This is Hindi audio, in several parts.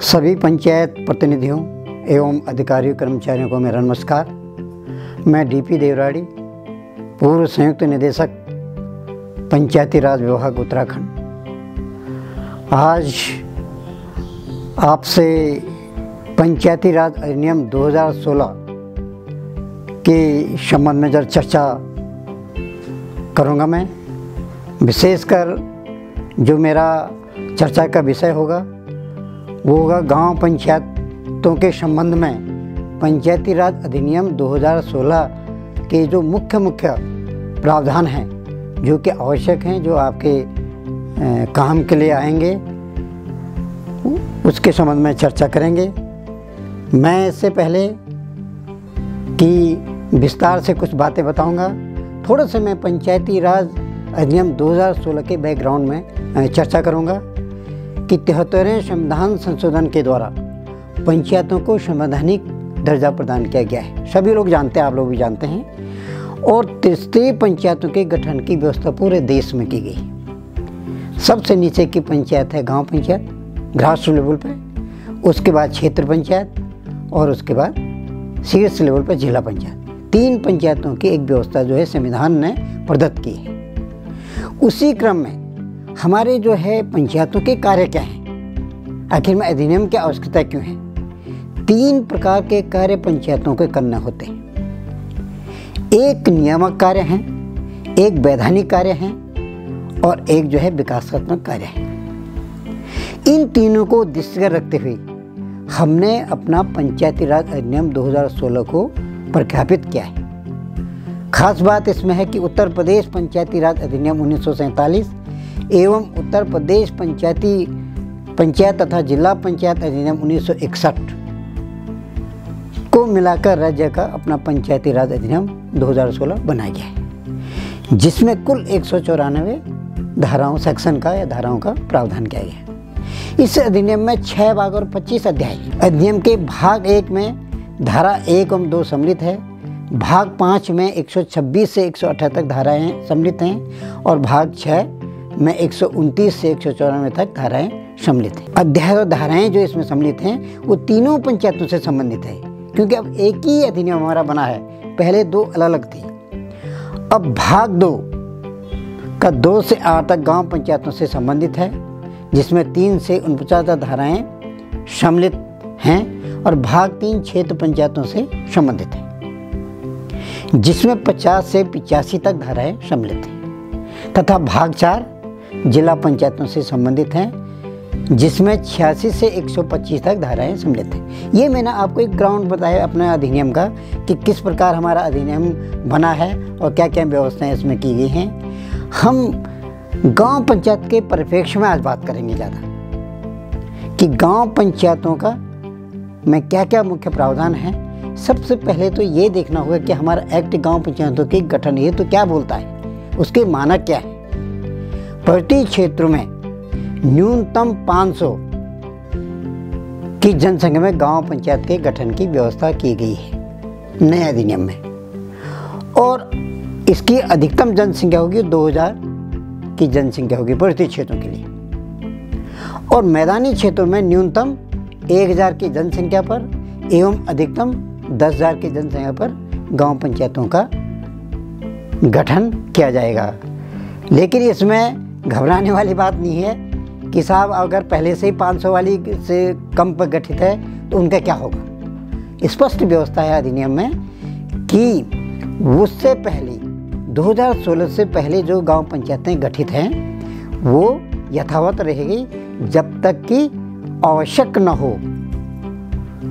सभी पंचायत प्रतिनिधियों एवं अधिकारियों कर्मचारियों को मेरा नमस्कार। मैं डीपी देवराड़ी, पूर्व संयुक्त निदेशक पंचायती राज विभाग उत्तराखंड। आज आपसे पंचायती राज अधिनियम 2016 के संबंध में जरा चर्चा करूँगा। मैं विशेषकर जो मेरा चर्चा का विषय होगा वो होगा गांव पंचायतों के संबंध में पंचायती राज अधिनियम 2016 के जो मुख्य प्रावधान हैं जो कि आवश्यक हैं, जो आपके काम के लिए आएंगे, उसके संबंध में चर्चा करेंगे। मैं इससे पहले कि विस्तार से कुछ बातें बताऊंगा, थोड़ा सा मैं पंचायती राज अधिनियम 2016 के बैकग्राउंड में चर्चा करूंगा कि 73वें संविधान संशोधन के द्वारा पंचायतों को संवैधानिक दर्जा प्रदान किया गया है। सभी लोग जानते हैं, आप लोग भी जानते हैं। और त्रिस्तरीय पंचायतों के गठन की व्यवस्था पूरे देश में की गई। सबसे नीचे की पंचायत है गांव पंचायत, ग्रास लेवल पे, उसके बाद क्षेत्र पंचायत और उसके बाद शीर्ष लेवल पर जिला पंचायत। 3 पंचायतों की एक व्यवस्था जो है संविधान ने प्रदत्त की है। उसी क्रम में हमारे जो है पंचायतों के कार्य क्या हैं, आखिर में अधिनियम की आवश्यकता क्यों है। 3 प्रकार के कार्य पंचायतों के करने होते हैं। एक नियामक कार्य हैं, एक वैधानिक कार्य हैं और एक जो है विकासात्मक कार्य है। इन तीनों को दृष्टिगत रखते हुए हमने अपना पंचायती राज अधिनियम 2016 को प्रख्यापित किया है। खास बात इसमें है कि उत्तर प्रदेश पंचायती राज अधिनियम 1947 एवं उत्तर प्रदेश पंचायत तथा जिला पंचायत अधिनियम 1961 को मिलाकर राज्य का अपना पंचायती राज अधिनियम 2016 बनाया गया है, जिसमें कुल 194 धाराओं सेक्शन का या धाराओं का प्रावधान किया गया है। इस अधिनियम में 6 भाग और 25 अध्याय। अधिनियम के भाग 1 में धारा 1 एवं 2 सम्मिलित है, भाग 5 में 126 से 178 तक धाराएं सम्मिलित हैं और भाग 6 में 129 से 194 तक धाराएं सम्मिलित हैं। अध्याय और धाराएं जो इसमें सम्मिलित हैं वो तीनों पंचायतों से संबंधित है, क्योंकि अब एक ही अधिनियम हमारा बना है, पहले 2 अलग थी। अब भाग 2 का 2 से 8 तक गांव पंचायतों से संबंधित है, जिसमें 3 से 49 धाराएं सम्मिलित हैं और भाग 3 क्षेत्र पंचायतों से संबंधित है, जिसमें 50 से 85 तक धाराएं सम्मिलित हैं, तथा भाग 4 जिला पंचायतों से संबंधित हैं, जिसमें 86 से 125 तक धाराएं सम्मिलित हैं। ये मैंने आपको एक ग्राउंड बताया अपने अधिनियम का कि किस प्रकार हमारा अधिनियम बना है और क्या क्या व्यवस्थाएं इसमें की गई हैं। हम गांव पंचायत के परिप्रेक्ष्य में आज बात करेंगे ज़्यादा कि गांव पंचायतों का में क्या क्या मुख्य प्रावधान है। सबसे पहले तो ये देखना होगा कि हमारा एक्ट गांव पंचायतों के गठन ये तो क्या बोलता है, उसके मानक क्या है। प्रति क्षेत्र में न्यूनतम 500 की जनसंख्या में गांव पंचायत के गठन की व्यवस्था की गई है नए अधिनियम में, और इसकी अधिकतम जनसंख्या होगी 2000 की जनसंख्या होगी प्रति क्षेत्रों के लिए। और मैदानी क्षेत्रों में न्यूनतम 1000 की जनसंख्या पर एवं अधिकतम 10,000 की जनसंख्या पर गांव पंचायतों का गठन किया जाएगा। लेकिन इसमें घबराने वाली बात नहीं है कि साहब अगर पहले से ही 500 वाली से कम पर गठित है तो उनका क्या होगा। स्पष्ट व्यवस्था है अधिनियम में कि उससे पहले 2016 से पहले जो गांव पंचायतें गठित हैं वो यथावत रहेगी जब तक कि आवश्यक न हो।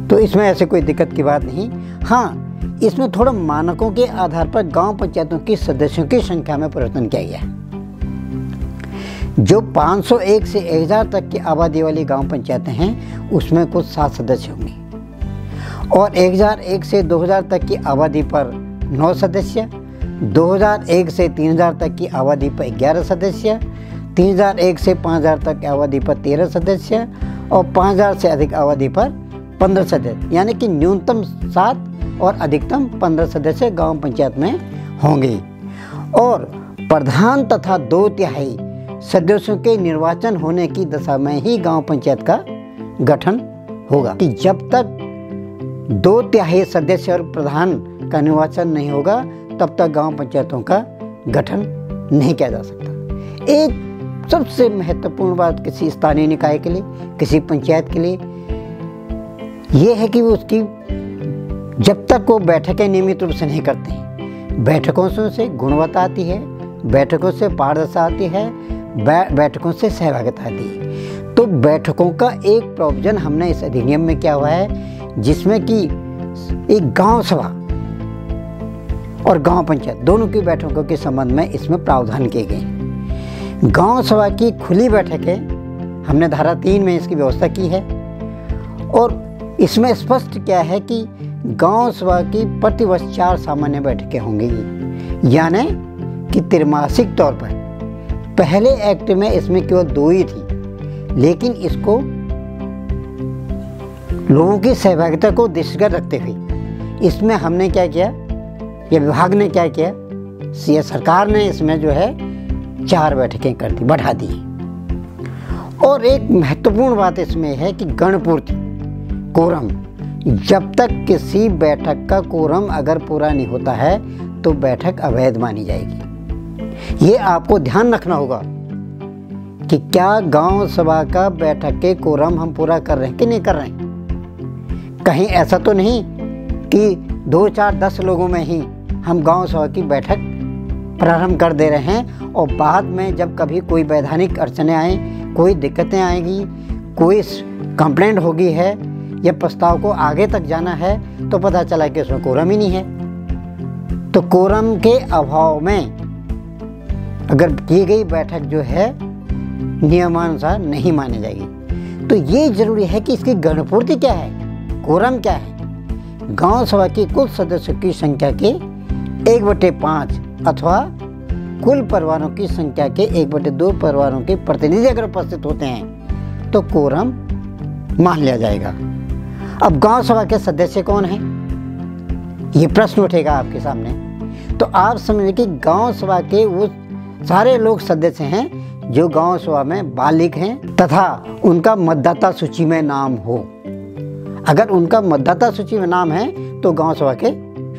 तो इसमें ऐसे कोई दिक्कत की बात नहीं। हाँ, इसमें थोड़ा मानकों के आधार पर गांव पंचायतों के सदस्यों की संख्या में परिवर्तन किया गया है। जो 501 से 1000 तक की आबादी वाली गांव पंचायतें हैं उसमें कुछ 7 सदस्य होंगे, और 1001 से 2000 तक की आबादी पर 9 सदस्य, 2001 से 3000 तक की आबादी पर 11 सदस्य, 3001 से 5000 तक की आबादी पर 13 सदस्य और 5000 से अधिक आबादी पर 15 सदस्य, यानी कि न्यूनतम 7 और अधिकतम 15 सदस्य गांव पंचायत में होंगे। और प्रधान तथा 2/3 सदस्यों के निर्वाचन होने की दशा में ही गांव पंचायत का गठन होगा कि जब तक 2/3 सदस्य और प्रधान का निर्वाचन नहीं होगा तब तक गांव पंचायतों का गठन नहीं किया जा सकता। एक सबसे महत्वपूर्ण बात किसी स्थानीय निकाय के लिए, किसी पंचायत के लिए ये है कि वो उसकी जब तक वो बैठकें नियमित रूप से नहीं करते हैं, बैठकों से गुणवत्ता आती है, बैठकों से पारदर्शिता आती है, बैठकों से सहभागिता आती है। तो बैठकों का एक प्रोविजन हमने इस अधिनियम में किया हुआ है जिसमें कि एक गांव सभा और गांव पंचायत दोनों की बैठकों के संबंध में इसमें प्रावधान किए गए हैं। गांव सभा की खुली बैठकें हमने धारा 3 में इसकी व्यवस्था की है और इसमें स्पष्ट क्या है कि गांव सभा की प्रतिवर्ष 4 सामान्य बैठकें होंगी, यानी कि त्रैमासिक तौर पर। पहले एक्ट में इसमें केवल 2 ही थी, लेकिन इसको लोगों की सहभागिता को दृष्टिगत रखते हुए इसमें हमने क्या किया, ये विभाग ने क्या किया, सरकार ने इसमें जो है 4 बैठकें कर दी, बढ़ा दी। और एक महत्वपूर्ण बात इसमें है कि गणपूर्ति कोरम, जब तक किसी बैठक का कोरम अगर पूरा नहीं होता है तो बैठक अवैध मानी जाएगी। ये आपको ध्यान रखना होगा कि क्या गांव सभा का बैठक के कोरम हम पूरा कर रहे हैं कि नहीं कर रहे हैं। कहीं ऐसा तो नहीं कि 2, 4, 10 लोगों में ही हम गांव सभा की बैठक प्रारंभ कर दे रहे हैं और बाद में जब कभी कोई वैधानिक अड़चनें आए, कोई दिक्कतें आएगी, कोई कंप्लेंट होगी है या प्रस्ताव को आगे तक जाना है तो पता चला कि उसमें कोरम ही नहीं है। तो कोरम के अभाव में अगर की गई बैठक जो है नियमानुसार नहीं मानी जाएगी। तो ये जरूरी है कि इसकी गणपूर्ति क्या है, कोरम क्या है। गांव सभा की कुल सदस्यों की संख्या के 1/5 अथवा कुल परिवारों की संख्या के 1/2 परिवारों के प्रतिनिधि अगर उपस्थित होते हैं तो कोरम मान लिया जाएगा। अब गांव सभा के सदस्य कौन हैं, ये प्रश्न उठेगा आपके सामने। तो आप समझिए कि गांव सभा के वो सारे लोग सदस्य हैं जो गांव सभा में बालिग हैं तथा उनका मतदाता सूची में नाम हो। अगर उनका मतदाता सूची में नाम है तो गांव सभा के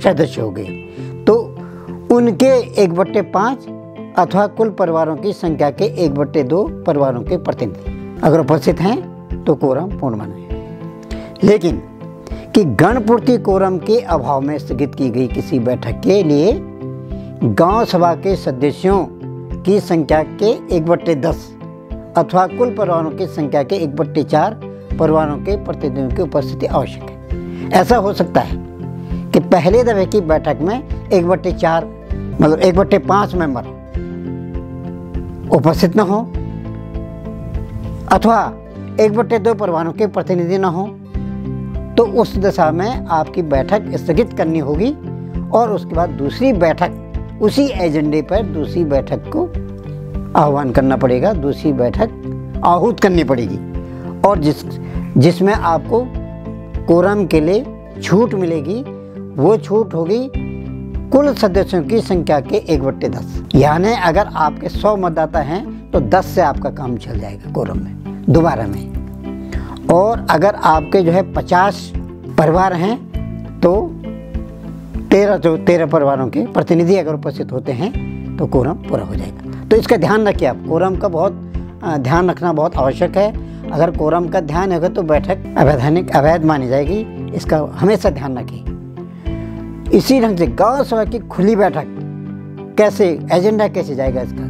सदस्य हो गए। तो उनके 1/5 अथवा कुल परिवारों की संख्या के 1/2 परिवारों के प्रतिनिधि अगर उपस्थित हैं तो कोरम पूर्ण माना है। लेकिन कि गणपूर्ति कोरम के अभाव में स्थगित की गई किसी बैठक के लिए गांव सभा के सदस्यों की संख्या के 1/10 अथवा कुल परिवारों की संख्या के 1/4 परिवारों के प्रतिनिधियों की उपस्थिति आवश्यक है। ऐसा हो सकता है कि पहले दफे की बैठक में 1/4 मतलब 1/5 मेंबर उपस्थित न हो अथवा 1/2 परिवारों के प्रतिनिधि न हो, तो उस दशा में आपकी बैठक स्थगित करनी होगी और उसके बाद दूसरी बैठक उसी एजेंडे पर दूसरी बैठक को आह्वान करना पड़ेगा, दूसरी बैठक आहूत करनी पड़ेगी और जिसमें आपको कोरम के लिए छूट मिलेगी। वो छूट होगी कुल सदस्यों की संख्या के 1/10, यानी अगर आपके 100 मतदाता हैं तो 10 से आपका काम चल जाएगा कोरम में दोबारा में। और अगर आपके जो है 50 परिवार हैं तो 13 परिवारों के प्रतिनिधि अगर उपस्थित होते हैं तो कोरम पूरा हो जाएगा। तो इसका ध्यान रखिए आप, कोरम का बहुत ध्यान रखना बहुत आवश्यक है। अगर कोरम का ध्यान होगा तो बैठक अवैध मानी जाएगी, इसका हमेशा ध्यान रखिए। इसी ढंग से गांव सभा की खुली बैठक कैसे, एजेंडा कैसे जाएगा इसका,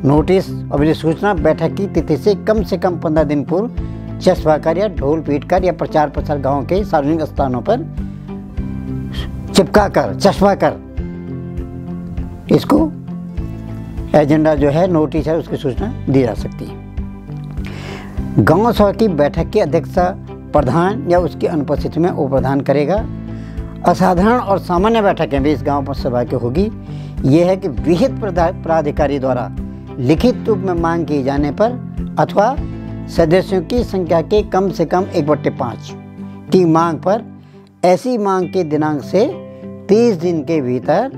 नोटिस और सूचना बैठक की तिथि से कम 15 दिन पूर्व चस्पा कर या ढोल पीट कर या प्रचार प्रसार गांव के सार्वजनिक स्थानों पर चिपका कर चस्पा कर इसको एजेंडा जो है नोटिस है उसकी सूचना दी जा सकती है। गांव सभा की बैठक की अध्यक्षता प्रधान या उसकी अनुपस्थिति में उपप्रधान करेगा। असाधारण और सामान्य बैठकें भी इस गांव सभा की होगी। यह है कि विहित प्राधिकारी द्वारा लिखित रूप में मांग किए जाने पर अथवा सदस्यों की संख्या के कम से कम 1/5 की मांग पर ऐसी मांग के दिनांक से 30 दिन के भीतर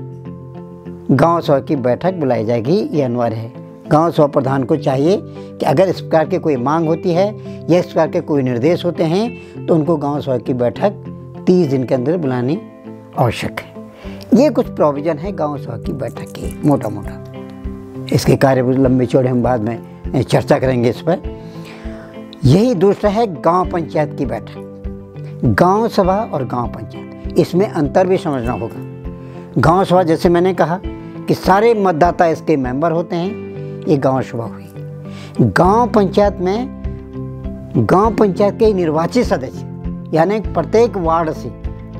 गांव सभा की बैठक बुलाई जाएगी। ये अनिवार्य है। गांव सभा प्रधान को चाहिए कि अगर इस प्रकार की कोई मांग होती है या इस प्रकार के कोई निर्देश होते हैं तो उनको गांव सभा की बैठक 30 दिन के अंदर बुलानी आवश्यक है। ये कुछ प्रोविज़न है गांव सभा की बैठक के, मोटा मोटा। इसके कार्य लंबे चौड़े हम बाद में चर्चा करेंगे इस पर। यही दूसरा है गांव पंचायत की बैठक। गांव सभा और गांव पंचायत, इसमें अंतर भी समझना होगा। गांव सभा जैसे मैंने कहा कि सारे मतदाता इसके मेंबर होते हैं, ये गांव सभा हुई। गांव पंचायत में गांव पंचायत के निर्वाचित सदस्य, यानी प्रत्येक वार्ड से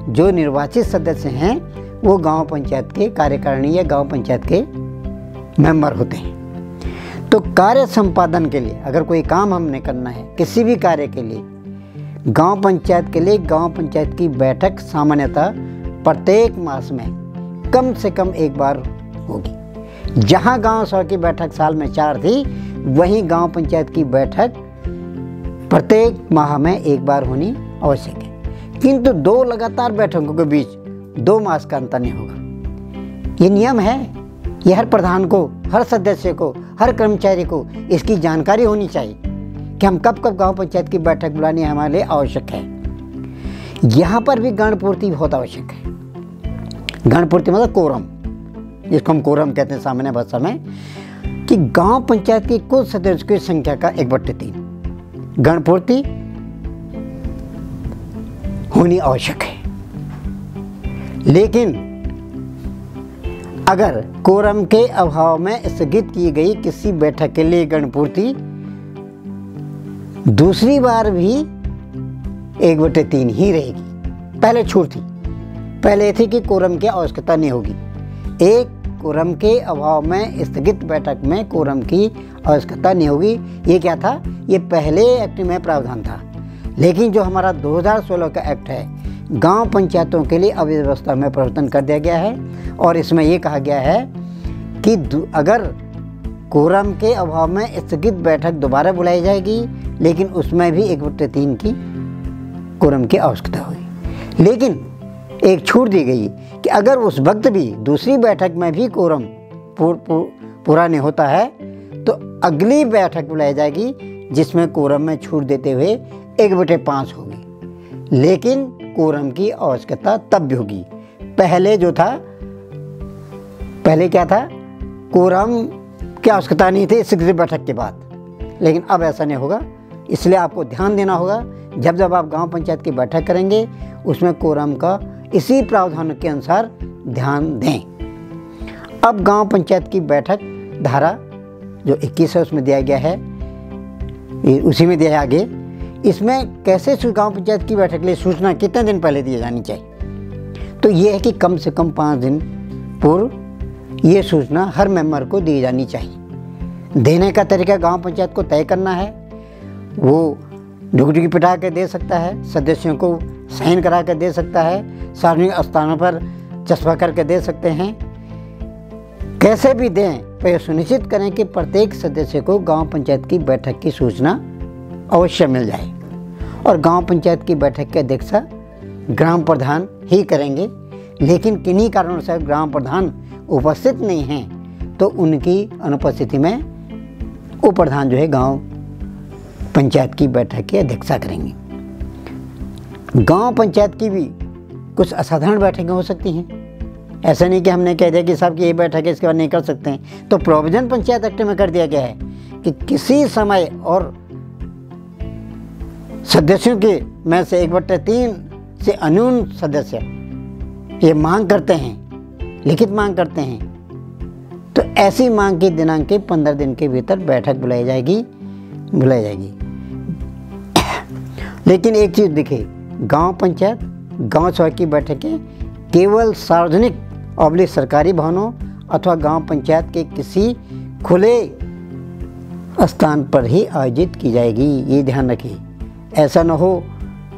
जो निर्वाचित सदस्य हैं वो गांव पंचायत के कार्यकारिणी या गांव पंचायत के मेंबर होते हैं। तो कार्य संपादन के लिए अगर कोई काम हमने करना है, किसी भी कार्य के लिए, गांव पंचायत के लिए गांव पंचायत की बैठक सामान्यतः प्रत्येक मास में कम से कम एक बार होगी। जहां गांव सभा की बैठक साल में 4 थी, वहीं गांव पंचायत की बैठक प्रत्येक माह में एक बार होनी आवश्यक है। किंतु 2 लगातार बैठकों के बीच 2 मास का अंतर नहीं होगा। ये नियम है। ये हर प्रधान को, हर सदस्य को, हर कर्मचारी को इसकी जानकारी होनी चाहिए कि हम कब कब गांव पंचायत की बैठक बुलानी हमारे लिए आवश्यक है। यहाँ पर भी गणपूर्ति बहुत आवश्यक है। गणपूर्ति मतलब कोरम, जिसको हम कोरम कहते हैं सामान्य भाषा में, कि गांव पंचायत की कुल सदस्यों की संख्या का 1/3 गणपूर्ति होनी आवश्यक है। लेकिन अगर कोरम के अभाव में स्थगित की गई किसी बैठक के लिए गणपूर्ति दूसरी बार भी 1/3 ही रहेगी। पहले छूट थी, पहले थी कि कोरम की आवश्यकता नहीं होगी। एक कोरम के अभाव में स्थगित बैठक में कोरम की आवश्यकता नहीं होगी, ये क्या था? ये पहले एक्ट में प्रावधान था। लेकिन जो हमारा 2016 का एक्ट है, गांव पंचायतों के लिए अव्यवस्था में परिवर्तन कर दिया गया है और इसमें ये कहा गया है कि अगर कोरम के अभाव में स्थगित बैठक दोबारा बुलाई जाएगी, लेकिन उसमें भी 1/3 की कोरम की आवश्यकता होगी। लेकिन एक छूट दी गई कि अगर उस वक्त भी दूसरी बैठक में भी कोरम पूरा नहीं होता है तो अगली बैठक बुलाई जाएगी जिसमें कोरम में छूट देते हुए 1/5 होगी। लेकिन कोरम की आवश्यकता तब भी होगी। पहले जो था, पहले क्या था? कोरम की आवश्यकता नहीं थी शीघ्र बैठक के बाद, लेकिन अब ऐसा नहीं होगा। इसलिए आपको ध्यान देना होगा, जब जब आप गांव पंचायत की बैठक करेंगे उसमें कोरम का इसी प्रावधान के अनुसार ध्यान दें। अब गांव पंचायत की बैठक धारा जो 21 है उसमें दिया गया है, उसी में दिया है आगे। इसमें कैसे गांव पंचायत की बैठक के लिए सूचना कितने दिन पहले दी जानी चाहिए? तो ये है कि कम से कम 5 दिन पूर्व ये सूचना हर मेंबर को दी जानी चाहिए। देने का तरीका गांव पंचायत को तय करना है। वो ढुकढुकी पिटा के दे सकता है, सदस्यों को साइन करा कर दे सकता है, सार्वजनिक स्थानों पर चस्पा करके दे सकते हैं। कैसे भी दें, पर यह सुनिश्चित करें कि प्रत्येक सदस्य को गांव पंचायत की बैठक की सूचना अवश्य मिल जाए। और गांव पंचायत की बैठक की अध्यक्षता ग्राम प्रधान ही करेंगे। लेकिन किन्हीं कारणों से ग्राम प्रधान उपस्थित नहीं हैं तो उनकी अनुपस्थिति में उप प्रधान जो है गांव पंचायत की बैठक की अध्यक्षता करेंगे। गांव पंचायत की भी कुछ असाधारण बैठकें हो सकती हैं। ऐसा नहीं कि हमने कह दिया कि साहब की ये बैठक है इसके बाद नहीं कर सकते हैं। तो प्रोविजन पंचायत एक्ट में कर दिया गया है कि किसी समय और सदस्यों के में से 1/3 से अन्यून सदस्य ये मांग करते हैं, लिखित मांग करते हैं, तो ऐसी मांग की दिनांक के 15 दिन के भीतर बैठक बुलाई जाएगी। लेकिन एक चीज़ देखिए, गांव पंचायत गांव सभा की बैठकें केवल सार्वजनिक सरकारी भवनों अथवा गांव पंचायत के किसी खुले स्थान पर ही आयोजित की जाएगी। ये ध्यान रखिए। ऐसा न हो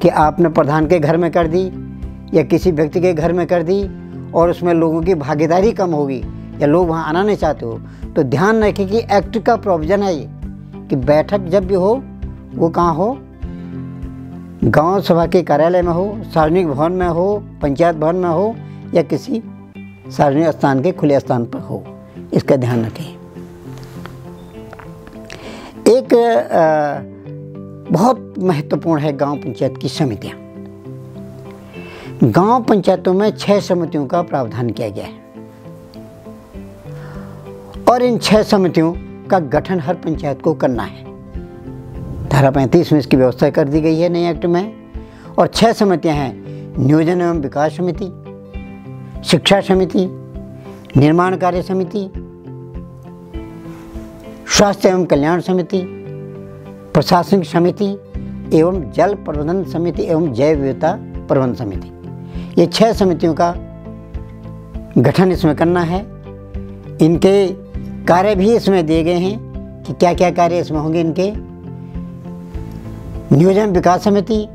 कि आपने प्रधान के घर में कर दी या किसी व्यक्ति के घर में कर दी और उसमें लोगों की भागीदारी कम होगी या लोग वहाँ आना नहीं चाहते हो। तो ध्यान रखिए कि एक्ट का प्रोविज़न है ये कि बैठक जब भी हो वो कहाँ हो, गांव सभा के कार्यालय में हो, सार्वजनिक भवन में हो, पंचायत भवन में हो या किसी सार्वजनिक स्थान के खुले स्थान पर हो। इसका ध्यान रखें। एक बहुत महत्वपूर्ण है गांव पंचायत की समितियां। गांव पंचायतों में 6 समितियों का प्रावधान किया गया है और इन 6 समितियों का गठन हर पंचायत को करना है। धारा 35 में इसकी व्यवस्था कर दी गई है नए एक्ट में। और 6 समितियां हैं: नियोजन एवं विकास समिति, शिक्षा समिति, निर्माण कार्य समिति, स्वास्थ्य एवं कल्याण समिति, प्रशासनिक समिति एवं जल प्रबंधन समिति एवं जैव विविधता प्रबंधन समिति। ये 6 समितियों का गठन इसमें करना है। इनके कार्य भी इसमें दिए गए हैं कि क्या क्या कार्य इसमें होंगे इनके। नियोजन विकास समिति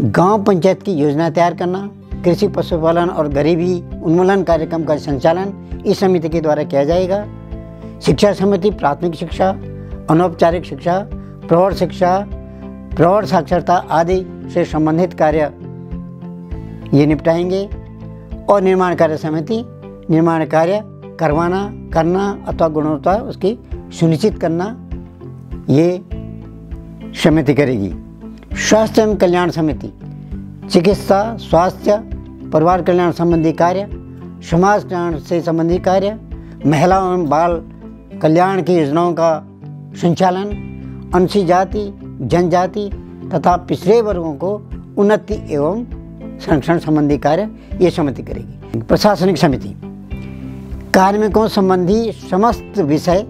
गांव पंचायत की योजना तैयार करना, कृषि पशुपालन और गरीबी उन्मूलन कार्यक्रम का संचालन इस समिति के द्वारा किया जाएगा। शिक्षा समिति प्राथमिक शिक्षा, अनौपचारिक शिक्षा, प्रौढ़ शिक्षा, प्रौढ़ साक्षरता आदि से संबंधित कार्य ये निपटाएंगे। और निर्माण कार्य समिति निर्माण कार्य करवाना, करना अथवा गुणवत्ता उसकी सुनिश्चित करना ये समिति करेगी। स्वास्थ्य एवं कल्याण समिति चिकित्सा, स्वास्थ्य, परिवार कल्याण संबंधी कार्य, समाज कल्याण से संबंधित कार्य, महिला एवं बाल कल्याण की योजनाओं का संचालन, अनुसूचित जाति, जनजाति तथा पिछड़े वर्गों को उन्नति एवं संरक्षण संबंधी कार्य ये समिति करेगी। प्रशासनिक समिति कार्मिकों संबंधी समस्त विषय,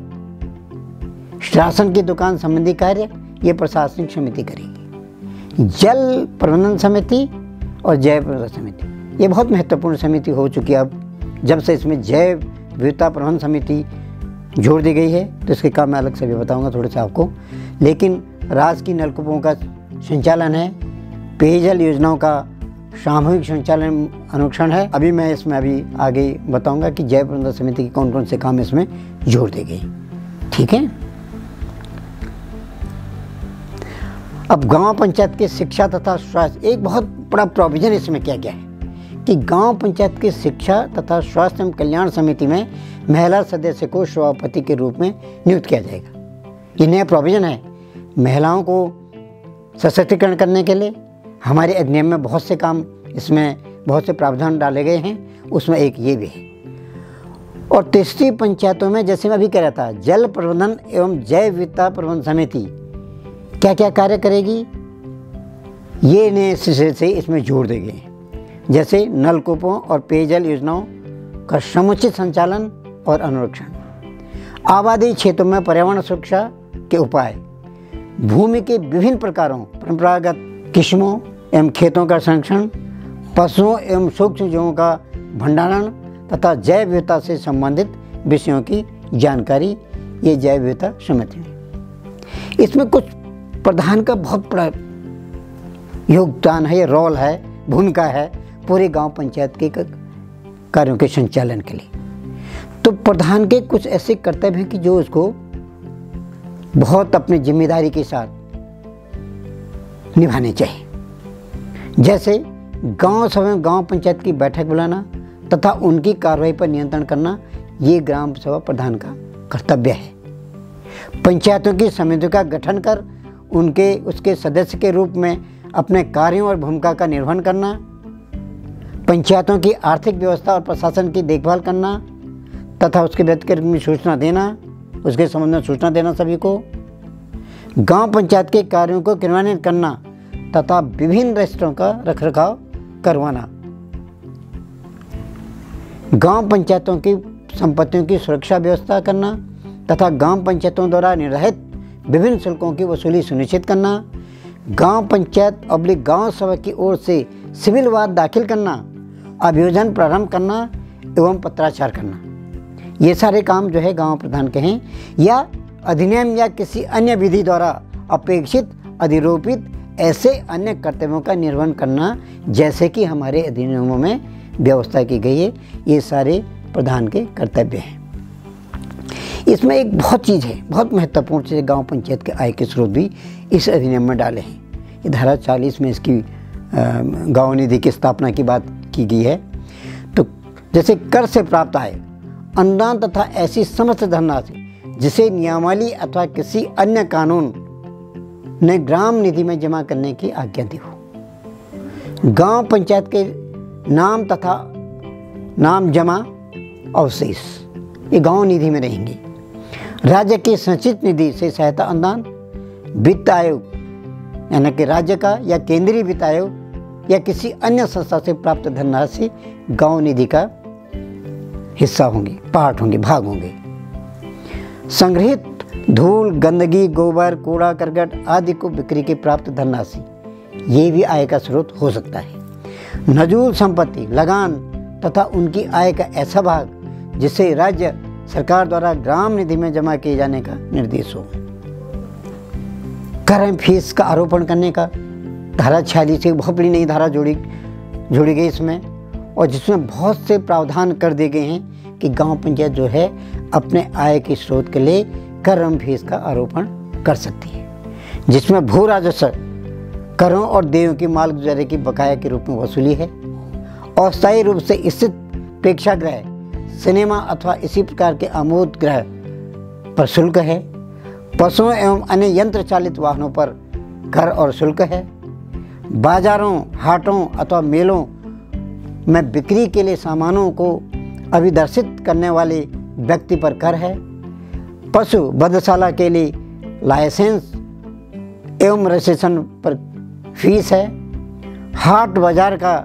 राशन की दुकान संबंधी कार्य ये प्रशासनिक समिति करेगी। जल प्रबंधन समिति और जैव प्रबंधन समिति ये बहुत महत्वपूर्ण समिति हो चुकी है। अब जब से इसमें जैव विविधता प्रबंधन समिति जोड़ दी गई है तो इसके काम मैं अलग से भी बताऊंगा थोड़े से आपको। लेकिन राज्य की नलकूपों का संचालन है, पेयजल योजनाओं का सामूहिक संचालन अनुरक्षण है। अभी मैं इसमें आगे बताऊंगा कि जैव प्रबंधन समिति के कौन कौन से काम इसमें जोड़ दी गई। ठीक है। अब गांव पंचायत की शिक्षा तथा स्वास्थ्य, एक बहुत बड़ा प्रोविजन इसमें किया गया है कि गांव पंचायत की शिक्षा तथा स्वास्थ्य एवं कल्याण समिति में महिला सदस्य को सभापति के रूप में नियुक्त किया जाएगा। ये नया प्रोविजन है महिलाओं को सशक्तिकरण करने के लिए। हमारे अधिनियम में बहुत से काम, इसमें बहुत से प्रावधान डाले गए हैं, उसमें एक ये भी है। और तीसरी पंचायतों में जैसे मैं अभी कह रहा था, जल प्रबंधन एवं जैव विविधता प्रबंधन समिति क्या क्या कार्य करेगी ये नए सिरे से इसमें जोड़ दिए गए हैं। जैसे नलकूपों और पेयजल योजनाओं का समुचित संचालन और अनुरक्षण, आबादी क्षेत्रों में पर्यावरण सुरक्षा के उपाय, भूमि के विभिन्न प्रकारों, परंपरागत किस्मों एवं खेतों का संरक्षण, पशुओं एवं सूक्ष्म जीवों का भंडारण तथा जैव विविधता से संबंधित विषयों की जानकारी ये जैव विविधता समिति है। इसमें कुछ प्रधान का बहुत बड़ा योगदान है, ये रोल है, भूमिका है पूरे गांव पंचायत के कार्यों के संचालन के लिए। तो प्रधान के कुछ ऐसे कर्तव्य हैं कि जो उसको बहुत अपनी जिम्मेदारी के साथ निभाने चाहिए। जैसे गांव सभा में गांव पंचायत की बैठक बुलाना तथा उनकी कार्रवाई पर नियंत्रण करना, ये ग्राम सभा प्रधान का कर्तव्य है। पंचायतों की समितियों का गठन कर उसके सदस्य के रूप में अपने कार्यों और भूमिका का निर्वहन करना, पंचायतों की आर्थिक व्यवस्था और प्रशासन की देखभाल करना तथा उसके व्यक्तिगत में सूचना देना, उसके संबंध में सूचना देना सभी को, गांव पंचायत के कार्यों को क्रियान्वित करना तथा विभिन्न रजिस्ट्रों का रखरखाव करवाना, गांव पंचायतों की संपत्तियों की सुरक्षा व्यवस्था करना तथा गांव पंचायतों द्वारा निर्धारित विभिन्न शुल्कों की वसूली सुनिश्चित करना, गांव पंचायत अब्लिक गांव सभा की ओर से सिविल वाद दाखिल करना, अभियोजन प्रारंभ करना एवं पत्राचार करना। ये सारे काम जो है गांव प्रधान के हैं, या अधिनियम या किसी अन्य विधि द्वारा अपेक्षित अधिरोपित ऐसे अन्य कर्तव्यों का निर्वहन करना, जैसे कि हमारे अधिनियमों में व्यवस्था की गई है। ये सारे प्रधान के कर्तव्य हैं। इसमें एक बहुत चीज़ है, बहुत महत्वपूर्ण चीज़ है, गांव पंचायत के आय के स्रोत भी इस अधिनियम में डाले हैं। ये धारा 40 में इसकी गांव निधि की स्थापना की बात की गई है। तो जैसे कर से प्राप्त आय, अनुदान तथा ऐसी समस्त धनराशि जिसे नियमावली अथवा किसी अन्य कानून ने ग्राम निधि में जमा करने की आज्ञा दी हो। गांव पंचायत के नाम तथा नाम जमा अवशेष ये गांव निधि में रहेंगे। राज्य की संचित निधि से सहायता अनुदान वित्त आयोग यानी कि राज्य का या केंद्रीय वित्त आयोग या किसी अन्य संस्था से प्राप्त धनराशि गांव निधि का हिस्सा होंगे, पार्ट होंगे, भाग होंगे। संग्रहित धूल, गंदगी, गोबर, कूड़ा करकट आदि को बिक्री के प्राप्त धनराशि ये भी आय का स्रोत हो सकता है। नजूल संपत्ति, लगान तथा उनकी आय का ऐसा भाग जिसे राज्य सरकार द्वारा ग्राम निधि में जमा किए जाने का निर्देश हो। कर एवं फीस का आरोपण करने का धारा 46 एक बहुत बड़ी नई धारा जोड़ी गई इसमें, और जिसमें बहुत से प्रावधान कर दिए गए हैं कि गांव पंचायत जो है अपने आय के स्रोत के लिए कर एवं फीस का आरोपण कर सकती है, जिसमें भू राजस्व, करों और देयों की माल गुजारे की बकाया के रूप में वसूली है। अस्थायी रूप से स्थित प्रेक्षागृह, सिनेमा अथवा इसी प्रकार के आमोद गृह पर शुल्क है। पशुओं एवं अन्य यंत्र चालित वाहनों पर कर और शुल्क है। बाजारों, हाटों अथवा मेलों में बिक्री के लिए सामानों को अभिदर्शित करने वाले व्यक्ति पर कर है। पशु वधशाला के लिए लाइसेंस एवं रजिस्ट्रेशन पर फीस है। हाट बाजार का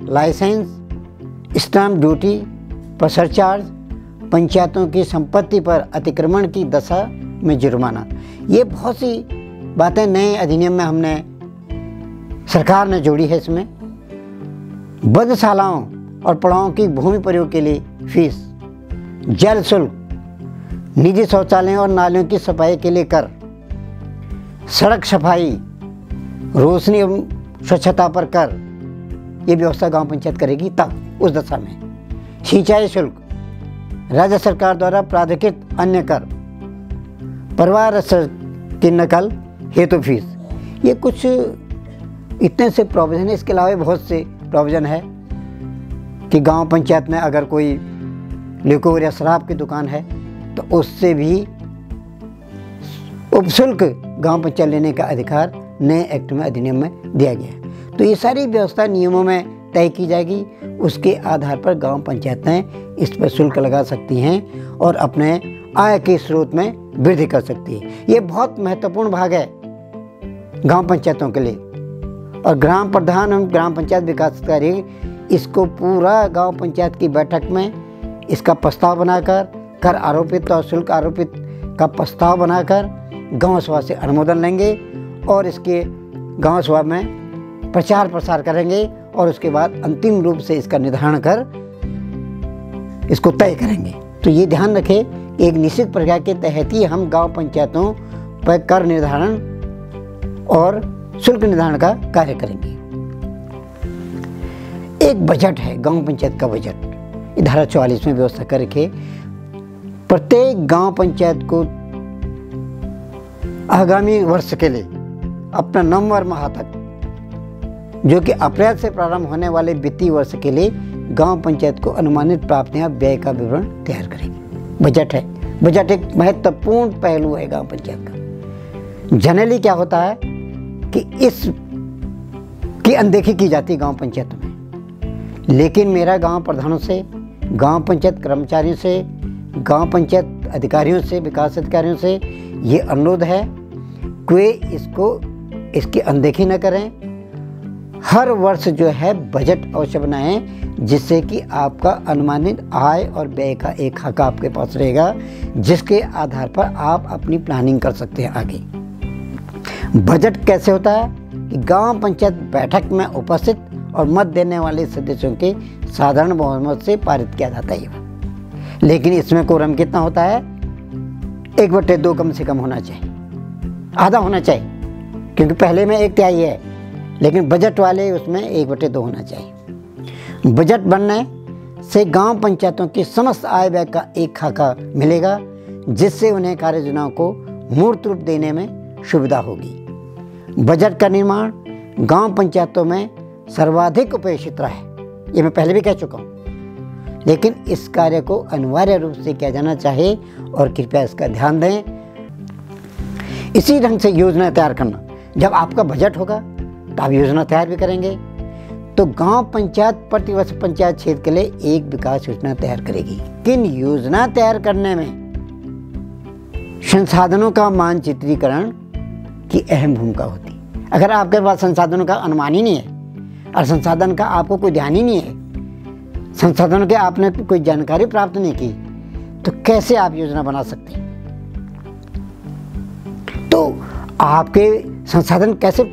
लाइसेंस, स्टैम्प ड्यूटी पर सरचार्ज, पंचायतों की संपत्ति पर अतिक्रमण की दशा में जुर्माना। ये बहुत सी बातें नए अधिनियम में हमने सरकार ने जोड़ी है। इसमें वधशालाओं और पड़ावों की भूमि प्रयोग के लिए फीस, जल शुल्क, निजी शौचालयों और नालियों की सफाई के लिए कर, सड़क सफाई, रोशनी एवं स्वच्छता पर कर, ये व्यवस्था गांव पंचायत करेगी तब उस दशा में। सिंचाई शुल्क, राज्य सरकार द्वारा प्राधिकृत अन्य कर, परिवार की नकल हेतु फीस। ये कुछ इतने से प्रोविज़न है। इसके अलावा बहुत से प्रोविज़न है कि गांव पंचायत में अगर कोई लिकोर या शराब की दुकान है तो उससे भी उपशुल्क गांव पंचायत लेने का अधिकार नए एक्ट में, अधिनियम में दिया गया है। तो ये सारी व्यवस्था नियमों में तय की जाएगी। उसके आधार पर गांव पंचायतें इस पर शुल्क लगा सकती हैं और अपने आय के स्रोत में वृद्धि कर सकती है। ये बहुत महत्वपूर्ण भाग है गांव पंचायतों के लिए। और ग्राम प्रधान एवं ग्राम पंचायत विकास अधिकारी इसको पूरा गांव पंचायत की बैठक में इसका प्रस्ताव बनाकर, कर आरोपित और शुल्क आरोपित का प्रस्ताव बनाकर गांव सभा से अनुमोदन लेंगे और इसके गांव सभा में प्रचार प्रसार करेंगे और उसके बाद अंतिम रूप से इसका निर्धारण कर इसको तय करेंगे। तो ये ध्यान रखें, एक निश्चित प्रक्रिया के तहत ही हम गांव पंचायतों पर कर निर्धारण और शुल्क निर्धारण का कार्य करेंगे। एक बजट है गांव पंचायत का बजट, धारा 44 में व्यवस्था करके प्रत्येक गांव पंचायत को आगामी वर्ष के लिए अपना नवंबर माह तक, जो कि अप्रैल से प्रारंभ होने वाले वित्तीय वर्ष के लिए गांव पंचायत को अनुमानित प्राप्तियां व्यय का विवरण तैयार करेगी। बजट है, बजट एक महत्वपूर्ण पहलू है गांव पंचायत का। जनरली क्या होता है कि इसकी अनदेखी की जाती है गांव पंचायतों में, लेकिन मेरा गांव प्रधानों से, गांव पंचायत कर्मचारियों से, गांव पंचायत अधिकारियों से, विकास अधिकारियों से ये अनुरोध है कि वे इसकी अनदेखी न करें। हर वर्ष जो है बजट अवश्य बनाएं, जिससे कि आपका अनुमानित आय और व्यय का एक खाका आपके पास रहेगा, जिसके आधार पर आप अपनी प्लानिंग कर सकते हैं आगे। बजट कैसे होता है कि गांव पंचायत बैठक में उपस्थित और मत देने वाले सदस्यों के साधारण बहुमत से पारित किया जाता है। लेकिन इसमें कोरम कितना होता है? 1/2 कम से कम होना चाहिए, आधा होना चाहिए, क्योंकि पहले में 1/3 है, लेकिन बजट वाले उसमें 1/2 होना चाहिए। बजट बनने से गांव पंचायतों की समस्त आय व्यय का एक खाका मिलेगा, जिससे उन्हें कार्य योजनाओं को मूर्त रूप देने में सुविधा होगी। बजट का निर्माण गांव पंचायतों में सर्वाधिक उपेक्षित रहा है, ये मैं पहले भी कह चुका हूँ। लेकिन इस कार्य को अनिवार्य रूप से किया जाना चाहिए और कृपया इसका ध्यान दें। इसी ढंग से योजना तैयार करना, जब आपका बजट होगा तो आप योजना तैयार भी करेंगे। तो गांव पंचायत प्रतिवर्ष पंचायत क्षेत्र के लिए एक विकास योजना तैयार करेगी। किन योजना तैयार करने में संसाधनों का मानचित्रीकरण की अहम भूमिका होती है। अगर आपके पास संसाधनों का अनुमान ही नहीं है और संसाधन का आपको कोई ध्यान ही नहीं है, संसाधनों के आपने कोई जानकारी प्राप्त नहीं की, तो कैसे आप योजना बना सकते हैं? तो आपके संसाधन कैसे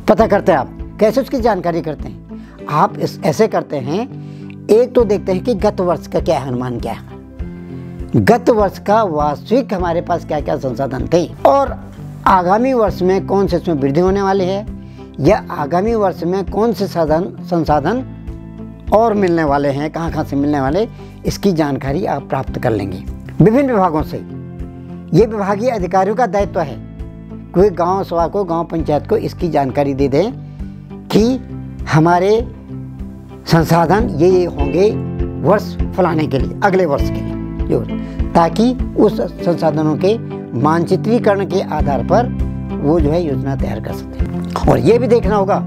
पता करते हैं, आप कैसे उसकी जानकारी करते हैं? आप ऐसे करते हैं, एक तो देखते हैं कि गत वर्ष का क्या अनुमान क्या है, गत वर्ष का वास्तविक हमारे पास क्या क्या संसाधन थे और आगामी वर्ष में कौन से इसमें वृद्धि होने वाली है, या आगामी वर्ष में कौन से संसाधन और मिलने वाले हैं, कहाँ से मिलने वाले, इसकी जानकारी आप प्राप्त कर लेंगे विभिन्न विभागों से। ये विभागीय अधिकारियों का दायित्व है, कोई गांव सभा को, गांव पंचायत को इसकी जानकारी दे दें कि हमारे संसाधन ये होंगे वर्ष फलाने के लिए, अगले वर्ष के लिए, ताकि उस संसाधनों के मानचित्रीकरण के आधार पर वो जो है योजना तैयार कर सकते हैं। और ये भी देखना होगा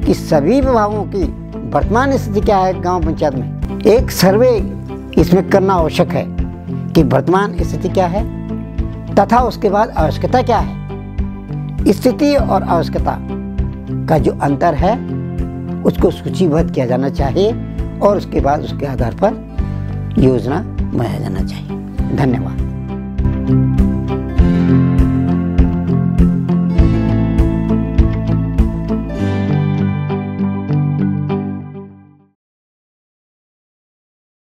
कि सभी विभागों की वर्तमान स्थिति क्या है गांव पंचायत में। एक सर्वे इसमें करना आवश्यक है कि वर्तमान स्थिति क्या है तथा उसके बाद आवश्यकता क्या है। स्थिति और आवश्यकता का जो अंतर है उसको सूचीबद्ध किया जाना चाहिए और उसके बाद उसके आधार पर योजना बनाया जाना चाहिए। धन्यवाद।